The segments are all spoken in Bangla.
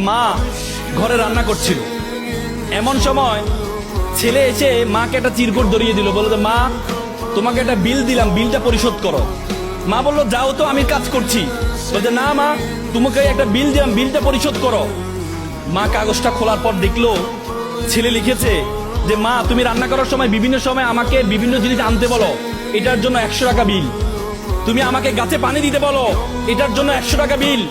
মা ঘরে রান্না করছিল। এমন সময় ছেলে এসে মাকে একটা চিরকুট ধরিয়ে দিল, বলল মা তোমাকে একটা বিল দিলাম, বিলটা পরিশোধ করো। মা বললো যাও তো, আমি কাজ করছি। বলছে না মা, তোমাকে একটা বিল দিলাম, বিলটা পরিশোধ করো। মা কাগজটা খোলার পর দেখলো ছেলে লিখেছে যে মা তুমি রান্না করার সময় বিভিন্ন সময় আমাকে বিভিন্ন জিনিস আনতে বলো, এটার জন্য 100 টাকা বিল। তুমি আমাকে গাছে পানি দিতে বলো, এটার জন্য 100 টাকা বিল।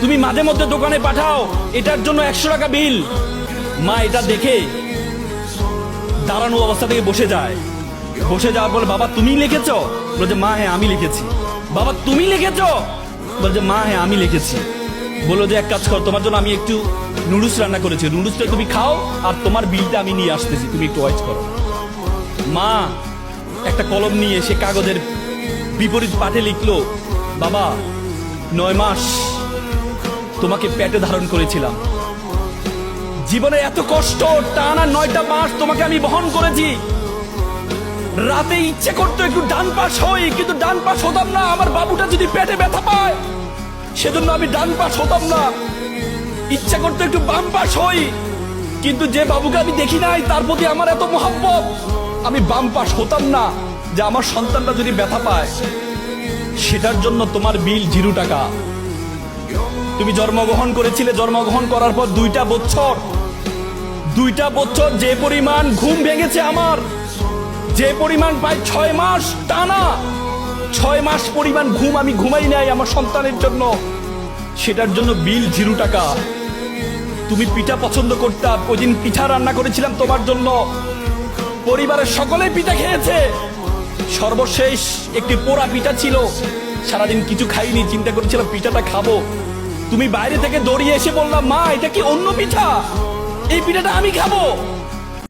তুমি মাঝে মধ্যে দোকানে পাঠাও, এটার জন্য 100 টাকা বিল। মা এটা দেখে দাঁড়ানো অবস্থা থেকে বসে যায়। বসে যাওয়ার পর বাবা তুমি লিখেছো? বলছে মা হ্যাঁ আমি লিখেছি। বাবা তুমি লিখেছো? বলছে মা হ্যাঁ আমি লিখেছি। বললো যে এক কাজ কর, তোমার জন্য আমি একটু নুডলস রান্না করেছি, নুডলসটা তুমি খাও, আর তোমার বিলটা আমি নিয়ে আসতেছি, তুমি একটু ওয়েট করো। মা একটা কলম নিয়ে সে কাগজের বিপরীত পাঠে লিখলো, বাবা 9 মাস তোমাকে পেটে ধারণ করেছিলাম, জীবনে এত কষ্ট, টানা 9টা মাস তোমাকে আমি বহন করেছি। রাতে ইচ্ছে করতো একটু ডান পাশ হই, কিন্তু ডান পাশ হতাম না। আমার বাবুটা যদি পেটে ব্যথা পায় সেজন্য আমি ডান পাশ হতাম না। ইচ্ছা করতো একটু বাম পাশ হই, কিন্তু যে বাবুকে আমি দেখি নাই তার প্রতি আমার এত মহব্বত, আমি বাম পাশ হতাম না যে আমার সন্তানটা যদি ব্যথা পায়। সেটার জন্য তোমার বিল 0 টাকা। তুমি জন্মগ্রহণ করেছিলে, জন্মগ্রহণ করার পর 2টা বছর যে পরিমাণ ঘুম ভেঙেছে আমার, যে পরিমাণ প্রায় 6 মাস টানা, 6 মাস পরিমাণ ঘুম আমি ঘুমাই নাই আমার সন্তানের জন্য, সেটার জন্য বিল 0 টাকা। তুমি পিঠা পছন্দ করতা, ওই দিন পিঠা রান্না করেছিলাম তোমার জন্য, পরিবারের সকলে পিঠা খেয়েছে। সর্বশেষ একটি পোড়া পিঠা ছিল, সারাদিন কিছু খাইনি, চিন্তা করেছিলাম পিঠাটা খাবো। তুমি বাইরে থেকে দৌড়িয়ে এসে বললাম মা এটা কি অন্য পিঠা, এই পিঠাটা আমি খাবো।